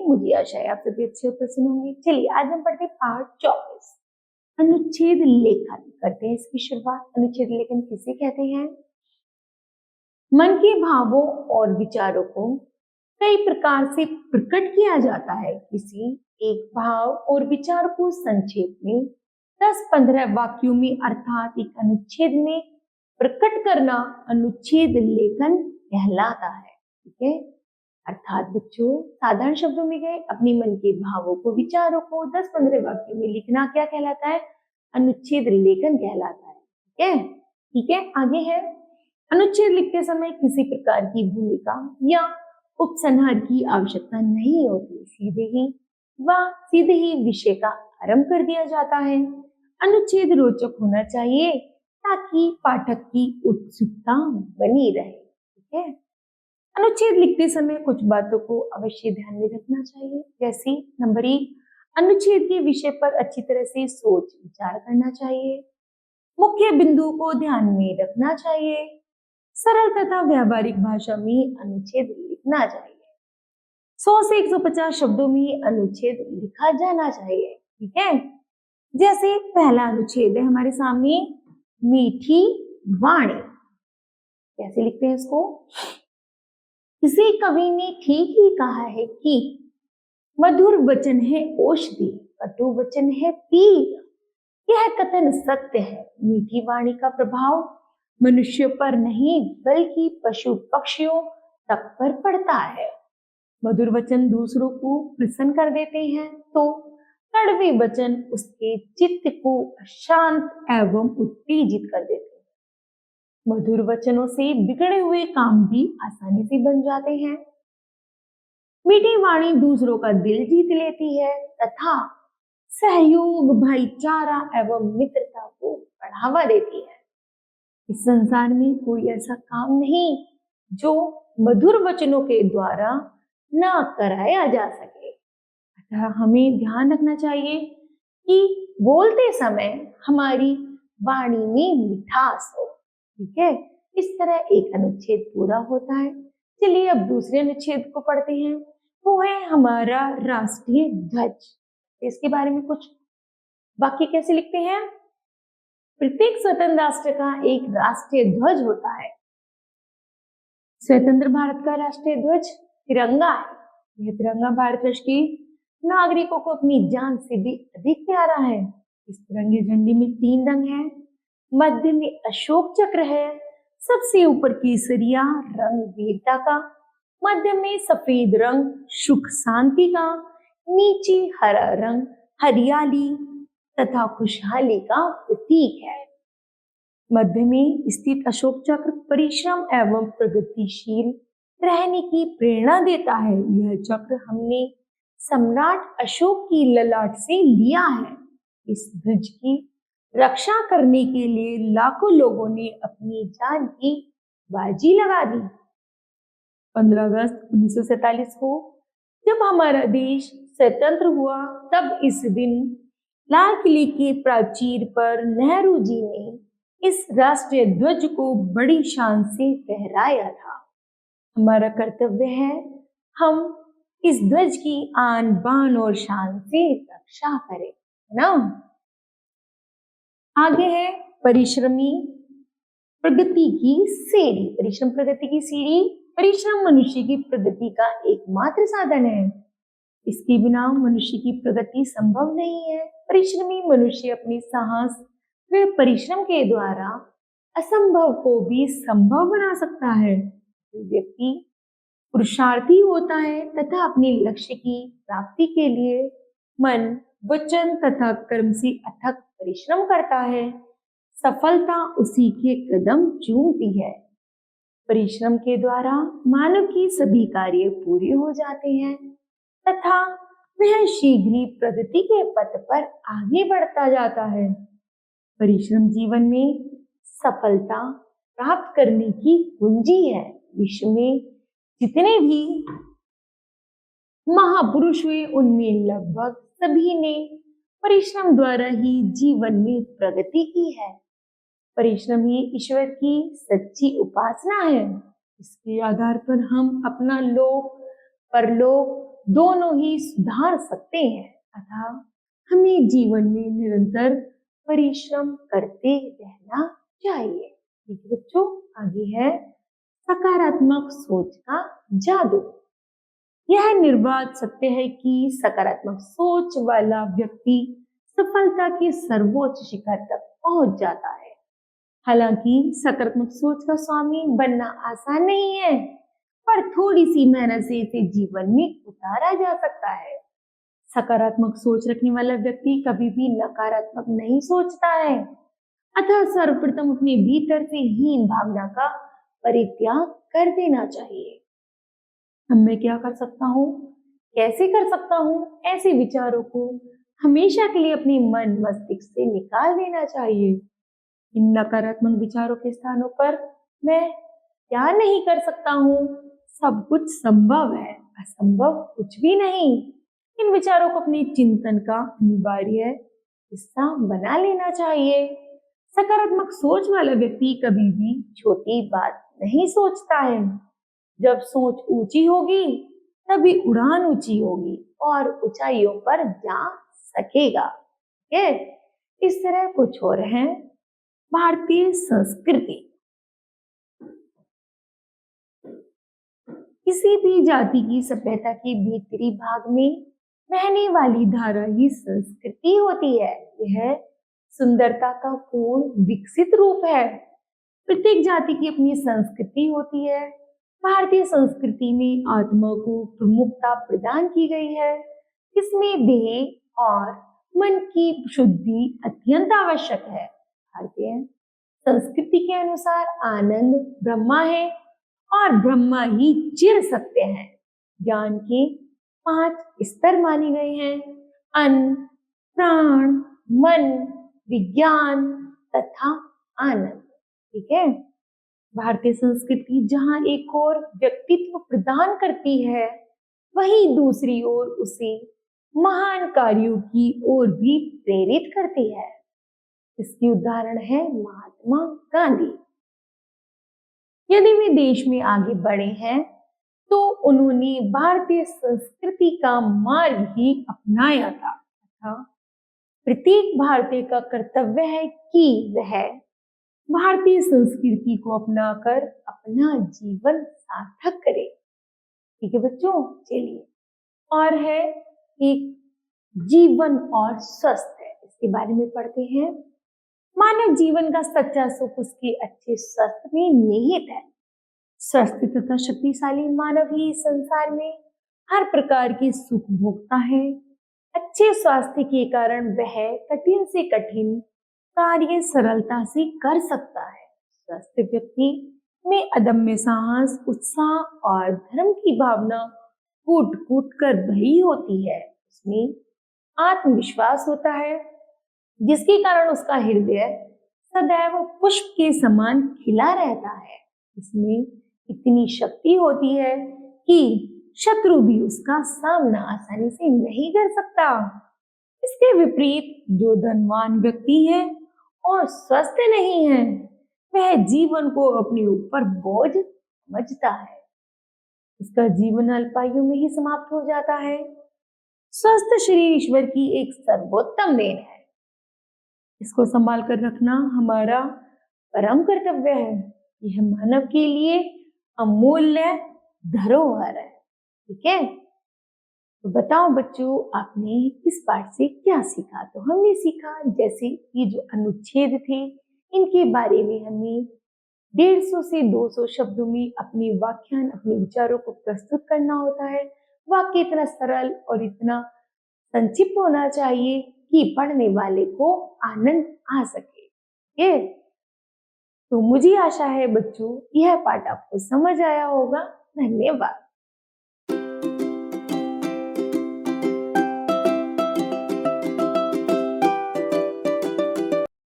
मुझे आशा है आप सभी अच्छे और प्रसन्न होंगे। चलिए आज हम पढ़ते हैं पाठ 24 अनुच्छेद लेखन। करते हैं इसकी शुरुआत। अनुच्छेद लेखन किसे कहते हैं? मन के भावों और विचारों को कई प्रकार से प्रकट किया जाता है। किसी एक भाव और विचार को संक्षेप में 10-15 वाक्यों में अर्थात एक अनुच्छेद में प्रकट करना अनुच्छेद लेखन कहलाता है। ठीक है, अर्थात बच्चों साधारण शब्दों में गए अपने मन के भावों को विचारों को 10-15 वाक्यों में लिखना क्या कहलाता है? अनुच्छेद लेखन कहलाता है। ठीक है, ठीक है, आगे है अनुच्छेद लिखते समय किसी प्रकार की भूमिका या उपसंहार की आवश्यकता नहीं होती। सीधे ही विषय का आरंभ कर दिया जाता है। अनुच्छेद रोचक होना चाहिए ताकि पाठक की उत्सुकता बनी रहे। ठीक है, अनुच्छेद लिखते समय कुछ बातों को अवश्य ध्यान में रखना चाहिए। जैसे नंबर 1, अनुच्छेद के विषय पर अच्छी तरह से सोच विचार करना चाहिए। मुख्य बिंदु को ध्यान में रखना चाहिए। सरल तथा व्यावहारिक भाषा में अनुच्छेद लिखना चाहिए। 100 से 150 शब्दों में अनुच्छेद लिखा जाना चाहिए। ठीक है, जैसे पहला अनुच्छेद है हमारे सामने, मीठी वाणी। कैसे लिखते हैं इसको? किसी कवि ने ठीक ही कहा है कि मधुर वचन है औषधि, कटु वचन है तीर। यह कथन सत्य है। मीठी वाणी का प्रभाव मनुष्य पर नहीं बल्कि पशु पक्षियों तक पर पड़ता है। मधुर वचन दूसरों को प्रसन्न कर देते हैं तो कड़वे वचन उसके चित्त को अशांत एवं उत्तेजित कर देते हैं। मधुर वचनों से बिगड़े हुए काम भी आसानी से बन जाते हैं। मीठी वाणी दूसरों का दिल जीत लेती है तथा सहयोग, भाईचारा एवं मित्रता को बढ़ावा देती है। इस संसार में कोई ऐसा काम नहीं जो मधुर वचनों के द्वारा ना कराया जा सके। अतः हमें ध्यान रखना चाहिए कि बोलते समय हमारी वाणी में मिठास हो। ठीक है, इस तरह एक अनुच्छेद पूरा होता है। चलिए अब दूसरे अनुच्छेद को पढ़ते हैं। वो है हमारा राष्ट्रीय ध्वज। इसके बारे में कुछ वाक्य कैसे लिखते हैं? प्रत्येक स्वतंत्र राष्ट्र का एक राष्ट्रीय ध्वज होता है। स्वतंत्र भारत का राष्ट्रीय ध्वज तिरंगा है। यह तिरंगा भारतवर्ष के नागरिकों को अपनी जान से भी अधिक प्यारा है। इस तिरंगे झंडे में 3 रंग हैं। मध्य में अशोक चक्र है। सबसे ऊपर केसरिया रंग वीरता का, मध्य में सफेद रंग सुख शांति का, नीचे हरा रंग हरियाली तथा खुशहाली का प्रतीक है। मध्य में स्थित अशोक चक्र परिश्रम एवं प्रगतिशील रहने की प्रेरणा देता है। यह चक्र हमने सम्राट अशोक की ललाट से लिया है। इस ध्वज की रक्षा करने के लिए लाखों लोगों ने अपनी जान की बाजी लगा दी। 15 अगस्त 1947 को जब हमारा देश स्वतंत्र हुआ तब इस दिन लाल किले के प्राचीर पर नेहरू जी ने इस राष्ट्रीय ध्वज को बड़ी शान से फहराया था। हमारा कर्तव्य है हम इस ध्वज की आन बान और शान से रक्षा करें, ना? आगे है परिश्रमी प्रगति की सीढ़ी। परिश्रम प्रगति की सीढ़ी। परिश्रम मनुष्य की प्रगति का एकमात्र साधन है। इसके बिना मनुष्य की प्रगति संभव नहीं है। परिश्रमी मनुष्य अपने साहस व परिश्रम के द्वारा असंभव को भी संभव बना सकता है। व्यक्ति पुरुषार्थी होता है तथा अपने लक्ष्य की प्राप्ति के लिए मन, वचन तथा कर्म से अथक परिश्रम करता है। सफलता उसी के कदम चूमती है। परिश्रम के द्वारा मानव की सभी कार्य पूरे हो जाते हैं तथा वह शीघ्र ही प्रगति के पथ पर आगे बढ़ता जाता है। परिश्रम जीवन में सफलता प्राप्त करने की कुंजी है। विश्व में जितने भी महापुरुष हुए उनमें लगभग सभी ने परिश्रम द्वारा ही जीवन में प्रगति की है। परिश्रम ही ईश्वर की सच्ची उपासना है। इसके आधार पर हम अपना लोक, परलोक, दोनों ही सुधार सकते हैं। अतः हमें जीवन में निरंतर परिश्रम करते रहना चाहिए। ठीक है बच्चों, आगे है सकारात्मक सोच का जादू। यह निर्बाध सत्य है कि सकारात्मक सोच वाला व्यक्ति सफलता के सर्वोच्च शिखर तक पहुंच जाता है। हालांकि सकारात्मक सोच का स्वामी बनना आसान नहीं है, पर थोड़ी सी मेहनत से इसे जीवन में उतारा जा सकता है। सकारात्मक सोच रखने वाला व्यक्ति कभी भी नकारात्मक नहीं सोचता है। अतः सर्वप्रथम अपने भीतर से हीन भावना का परित्याग कर देना चाहिए। अब मैं क्या कर सकता हूँ, कैसे कर सकता हूँ? ऐसे विचारों को हमेशा के लिए अपने मन मस्तिष्क से निकाल देना चाहिए। इन नकारात्मक विचारों के स्थानों पर मैं क्या नहीं कर सकता हूँ? सब कुछ संभव है, असंभव कुछ भी नहीं। इन विचारों को अपने चिंतन का अनिवार्य हिस्सा बना लेना चाहिए। सकारात्मक सोच वाला व्यक्ति कभी भी छोटी बात नहीं सोचता है। जब सोच ऊंची होगी तभी उड़ान ऊंची होगी और ऊंचाइयों पर जा सकेगा। इस तरह कुछ और है भारतीय संस्कृति। किसी भी जाति की सभ्यता के भीतरी भाग में बहने वाली धारा ही संस्कृति होती है। यह सुंदरता का पूर्ण विकसित रूप है। प्रत्येक जाति की अपनी संस्कृति होती है। भारतीय संस्कृति में आत्मा को प्रमुखता प्रदान की गई है। इसमें देह और मन की शुद्धि अत्यंत आवश्यक है। भारतीय संस्कृति के अनुसार आनंद ब्रह्मा है और ब्रह्मा ही चिर सत्य है। ज्ञान के 5 स्तर माने गए हैं: अन्न, प्राण, मन, विज्ञान तथा आनंद। ठीक है। भारतीय संस्कृति जहां एक ओर व्यक्तित्व प्रदान करती है, वहीं दूसरी ओर उसे महान कार्यों की ओर भी प्रेरित करती है। इसकी उदाहरण है महात्मा गांधी। यदि वे देश में आगे बढ़े हैं तो उन्होंने भारतीय संस्कृति का मार्ग ही अपनाया था। प्रत्येक भारतीय का कर्तव्य है कि वह भारतीय संस्कृति को अपनाकर अपना जीवन सार्थक करे। ठीक है बच्चों, चलिए और है एक जीवन और स्वस्थ है, इसके बारे में पढ़ते हैं। मानव जीवन का सच्चा सुख उसके अच्छे स्वास्थ्य में निहित है। स्वस्थ तथा शक्तिशाली मानव ही संसार में हर प्रकार के सुख भोगता है। अच्छे स्वास्थ्य के कारण वह कठिन से कठिन कार्य सरलता से कर सकता है। स्वस्थ व्यक्ति में अदम्य साहस, उत्साह और धर्म की भावना कूट कूट कर भरी होती है। उसमें आत्मविश्वास होता है, जिसके कारण उसका हृदय सदैव पुष्प के समान खिला रहता है। इसमें इतनी शक्ति होती है कि शत्रु भी उसका सामना आसानी से नहीं कर सकता। इसके विपरीत जो धनवान व्यक्ति है और स्वस्थ नहीं है, वह जीवन को अपने ऊपर बोझ समझता है। उसका जीवन अल्पायु में ही समाप्त हो जाता है। स्वस्थ शरीर ईश्वर की एक सर्वोत्तम देन है। इसको संभाल कर रखना हमारा परम कर्तव्य है। यह मानव के लिए अमूल्य धरोहर है। ठीक है, तो बताओ बच्चों, आपने इस पाठ से क्या सीखा? तो हमने सीखा जैसे ये जो अनुच्छेद थे, इनके बारे में हमें 150 से 200 शब्दों में अपने व्याख्यान, अपने विचारों को प्रस्तुत करना होता है। वाक्य इतना सरल और इतना संक्षिप्त होना चाहिए कि पढ़ने वाले को आनंद आ सके। ये तो मुझे आशा है बच्चों, यह पाठ आपको समझ आया होगा। धन्यवाद।